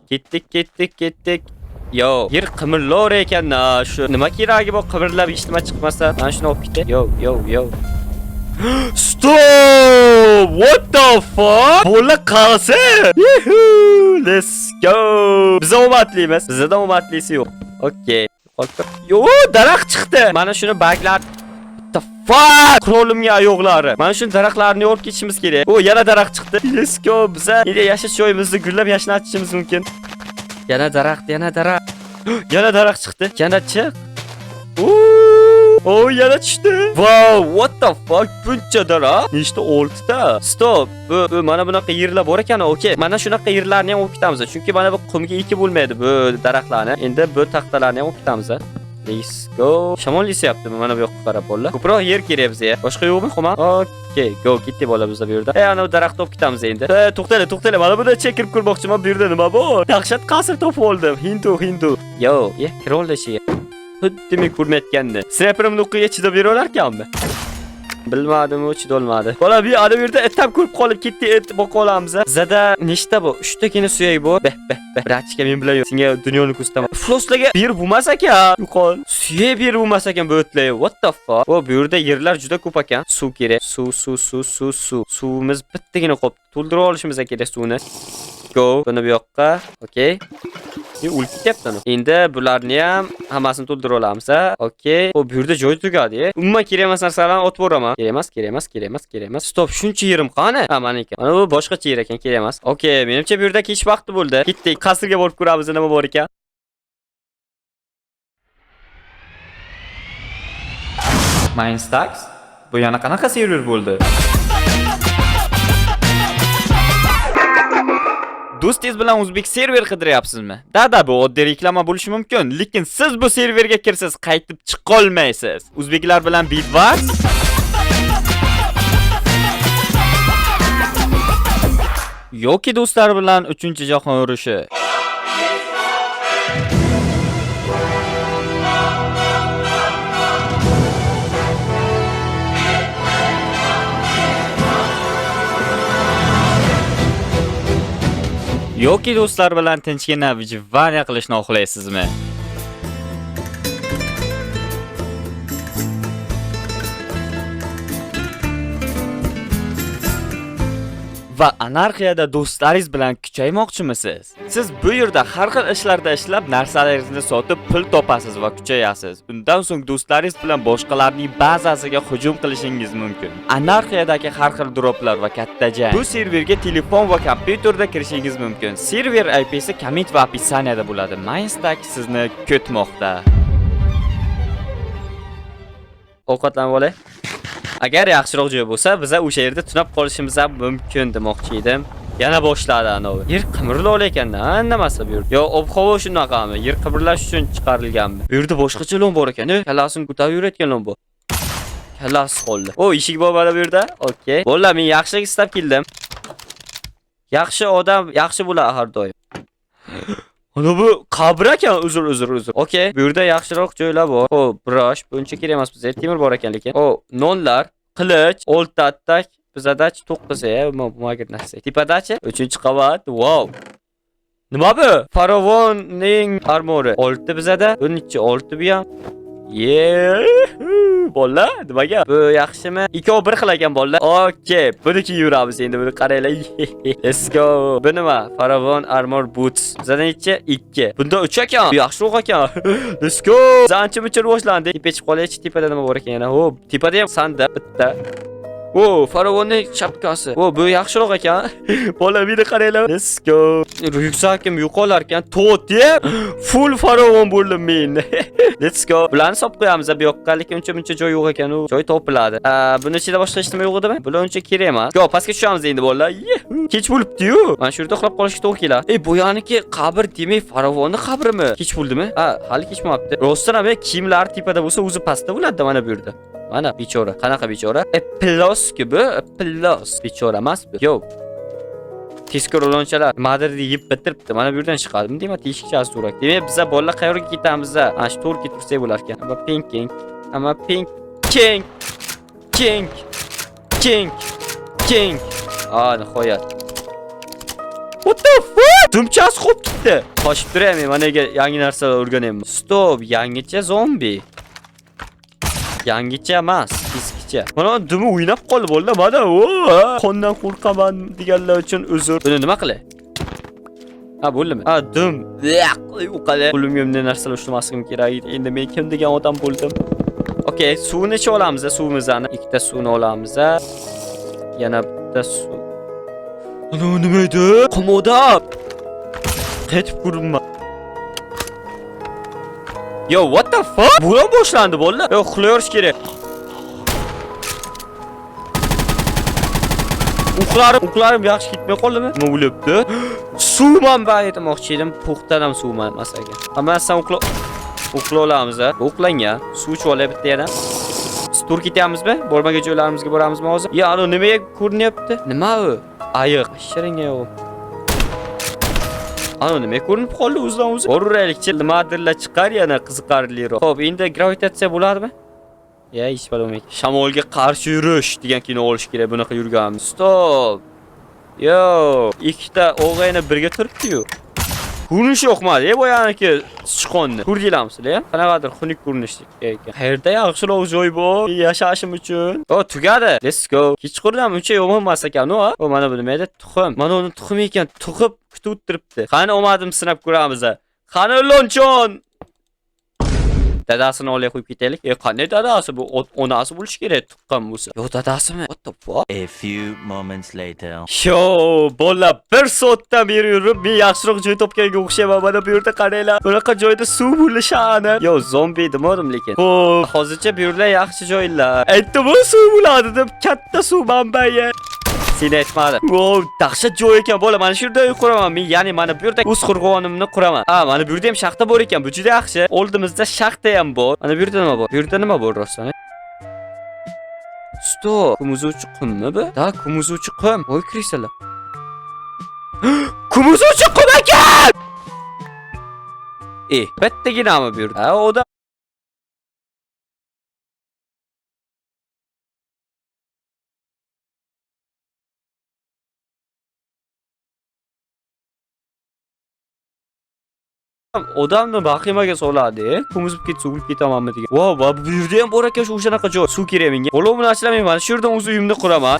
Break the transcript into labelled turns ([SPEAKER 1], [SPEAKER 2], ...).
[SPEAKER 1] Ketdik. Yo, yer qimirlar ekan-da. Shu nima keragi bu qimirlab eshitma chiqmasa? Mana shuni olib ketay. Yo. Stop! What the fuck? Bo'la qalsa. Let's go. Biz omadlimiz. Bizda omadlisi yo'q. Okay. Yo, daraxt chiqdi. Mana shuni baglar. What the fuck? Qurolumga ayoqlari. Mana shu daraxtlarni yorib ketishimiz kerak. O, yana daraxt chiqdi. Let's go. Biza nega yashash joyimizni gullab yashnatishimiz mumkin? Yana daraxt. Yana daraxt chiqdi. Yana chiq. Oh, yana tushdi. Wow, what the fuck? Buncha daraxt. Nechta 6 ta. Stop. Bu mana bunaqa yerlar bor ekan, okey. Mana shunaqa yerlarni ham olib ketamiz. Chunki mana bu qumga ekib bo'lmaydi bu daraxtlarni. Endi bu taxtalarni ham olib ketamiz. Let's go. Shamol esyaptimi? Mana bu yoqqa qarab bo'ldi. Ko'proq yer kerak bizga. Boshqa yo'qmi, xoma? Okay, go ketdik bola bizda bu yerda. Ana bu daraxt olib ketamiz endi. To'xtala. Mana bunda chekirib ko'rmoqchiman. Bu yerda nima bor? Dahshat qasr topib oldim. Hindu. Yo, kira oldi ichiga. Xuddi men ko'rmayotgandi. Sniperimni o'qiga chidab bera olarkanmi? Bilmadim, chidolmadi. Bola bu yerda etab ko'rib qolib ketdi, et boqa olamiz. Zada nechta bu? 3 takina suyak bor. Bratchika men bilan senga dunyoni ko'rsataman. Floslarga berib bo'lmas ekan. Yo'qol. Suyak berib bo'lmas ekan bu o'tlar. What the fuck? Bu yerda yerlar juda ko'p ekan. Suv kerak. Suv. Suvimiz bittagina qolibdi. To'ldirib olishimiz kerak suvni. Go. Buni bu yoqqa. Okay. Ulti ketyapti. Endi bularni ham hammasini to'ldirib olamiz. Okay. Bu yerda joy tugadi. Umuman kerak emas narsalarni otib boraman. Kerak emas. Stop, shuncha yerim qani? Ha, mana ekan. Mana bu boshqacha yer ekan, kerak emas. Okay, menimcha bu yerda kech vaqti bo'ldi. Ketdik, qasrga borib ko'ramiz nima bor ekan.
[SPEAKER 2] Minestax? Bu yana qanaqa server bo'ldi? Do'stingiz bilan o'zbek server qidiryapsizmi? Da, bu oddiy reklama bo'lishi mumkin, lekin siz bu serverga kirsiz, qaytib chiqa olmaysiz. O'zbeklar bilan Bitwars yoki do'stlar bilan 3-jahon urushi. Yoki do'stlar bilan tinchgina vijvaniya qilishni xohlaysizmi? Va anarxiyada do'stlaringiz bilan kuchaymoqchimisiz? Siz bu yerda har xil ishlarda ishlab, narsalaringizni sotib pul topasiz va kuchayasiz. Undan so'ng do'stlaringiz bilan boshqalarning bazasiga hujum qilishingiz mumkin. Anarxiyadagi har xil droplar va katta jang. Bu serverga telefon va kompyuterda kirishingiz mumkin. Server IP'si komment va opisiyaniyada bo'ladi. Minestax sizni kutmoqda.
[SPEAKER 1] Ovqatlanib olay. Agar yaxshiroq joy bo'lsa, biz o'sha yerda tunab qolishimiz ham mumkin demoqchi edim. Yana boshladi anovi. Yer qimirlar ekanda, nimasi bu yerda? Yo, ob-havo shunaqami? Yer qimirlash uchun chiqarilganmi? Bu yerda boshqacha lom bor ekan. Kallasini ko'tarib yurayotgan lom bu. Kallasi qoldi. O, eshik bor mana bu yerda. Okay. Bo'ldi, men yaxshilik istab keldim. Yaxshi odam yaxshi bo'ladi har doim. Ana bu qabr ekan, uzr. Okay, bu yerda yaxshiroq joylar bor. Xo'p, brush, buncha kerak emas bizga. Temir bor ekan lekin. O, nonlar, qilich, olti attak, bizadachi 9 magir narsa. Tepadachi 3-qavat. Wow. Nima bu? Farovonning armori. 6 bizada, 12 bu ham. Bolla, nimaga? Bu yaxshimi? Ikkovi bir xil ekan bolla. Okay, buni kiyuramiz endi, buni qaranglar. Let's go. Bu nima? Faravon Armor Boots. Bizdan necha? 2. Bunda 3 ekan. Yaxshiroq ekan. Let's go. Zanchi boshlandi. Tepa chiqib qolaychi, tepada nima bor ekan yana? Hop, tepada ham sandiq bitta. O, farovonning shapkasi. O, bu yaxshiroq ekan. Bola, meni qaranglar. Let's go. Ryuksakim yo'qolar ekan. To'ti. Full farovon bo'ldim men. Let's go. Bularni solib qo'yamiz bu yoqqa, lekin uncha joy yo'q ekan, u joy topiladi. Buni ichida boshqa hech nima yo'q edimi? Bular uncha kerak emas. Yo, pastga tushamiz endi bolalar. Kech bo'libdi-yu. Mana shu yerda uxlab qolishga to'g'ri keladi. Bu yaniki qabr demak, farovonning qabrimi? Kech bo'ldimi? Hali kechmabdi. Rostdan ham kiyimlar tepada bo'lsa, o'zi pastda bo'ladi mana bu yerda. Mana bechora. Qanaqa bechora? Plus gibi, plus. Bechora emas bu. Yo. Tezkor ulonchalar Madridni yeb bitiribdi. Mana bu yerdan chiqadimi? Demak, eshikchasi to'rak. Demak, biz bolalar qayerga ketamiz? Ana shu to'g'ri ketursak bo'lar ekan. Ama pink king. Nihoyat. What the fuck? Dumchasi qolib ketdi. Qochib turaymi? Mana yangi narsalar o'rganayman. Stop, yangicha zombi. Yangicha emas, eskicha. Mana dumi o'ynab qoldi bo'ldi. Mana qondan qo'rqaman deganlar uchun uzr. Buni nima qilay? Ha, bo'ldimi? Ha, dum. Yo'qolay. Qo'limga bunday narsalar ushlamasligim kerak edi. Endi men kim degan odam bo'ldim? Okay, suvni ichib olamiz, suvimizni. Ikkita suvni olamiz. Yana bitta suv. Ana nima edi? Qamoqda. Qaytib ko'rinma. Yo, what the fuck? Bo'ron boshlandi bo'ldi. Yo, uxlayorish kerak. Uxlarim yaxshi ketmay qoldimi? Nima bo'libdi? Suv manbai aytmoqchi edim. Puxtan ham suv emas ekan. Hammasidan uxla olamiz, ha? Uxlanga. Suv ichib olay bitta yana. Tur ketyapmizmi? Bormagan joylarimizga boramizmi hozir? Ya, ana nimaga ko'rinyapti? Nima u? Ayiq. Shiringa yo'q. Ana nima ko'rinib qoldi o'zidan o'zi? Boruraylikchi, nimadirlar chiqar yana qiziqarliroq. Xo'p, endi gravitatsiya bo'ladimi? Ya, hech bo'lmaydi. Shamolga qarshi yurish degan kino olish kerak. Bunaqa yurganmiz. Stop. Yo, ikkita o'g'ayni birga turibdi-yu. Ko'rinish yo'qmadi, boyaniki sichqonni. Ko'rdinglarmisizlar, ha? Qanaqadir xunuk ko'rinish ekan. Qayerda yaxshiroq joy bor yashashim uchun? O, tugadi. Let's go. Kechqurun uncha yomon emas ekan, o. O, mana bu nima edi? Tuxum. Mana uni tuxum ekan, tuxib kutib o'tiribdi. Qani omadim sinab ko'ramiz. Qani lonchon. Dadasini olib qo'yib ketaylik. Qanday dadasi bu? Onasi bo'lish kerak, tuqqan bo'lsa. Yo, dadasimi? What the fuck?
[SPEAKER 3] A few moments later.
[SPEAKER 1] Yo, bola 1 soatdan beri yurib, men yaxshiroq joy topganga o'xshayman. Mana bu yerda qaranglar. Bunaqa joyda suv bo'lishani. Yo, zombi demodim lekin. Xo'p, hozircha bu yerlar yaxshi joylar. Aytdim, suv bo'ladi deb katta suv manbai. Seni aytmadim. Wow, dahshat joy ekan. Bola, mana shu yerda uy quraman. Men, ya'ni mana bu yerda o'z qo'rg'onimni quraman. Ha, mana bu yerda ham shaxta bor ekan. Bu juda yaxshi. Oldimizda shaxta ham bor. Mana bu yerda nima bor? Bu yerda nima bor rostdan? Stop. Kumuzuvchi qummi bu? Da, kumuzuvchi qum. Voy krisalar. Kumuzuvchi qum ekan! Bittaginami bu yerda? Ha, o da odamni vahimaga soladi. Kumuzib ketsa o'lib ketamanmi degan. Wow, bu yerda ham bor ekan o'shanaqa joy. Suv kerak menga. Bo'lo buni ashlamayman. Shu yerdan o'z uyimni quraman.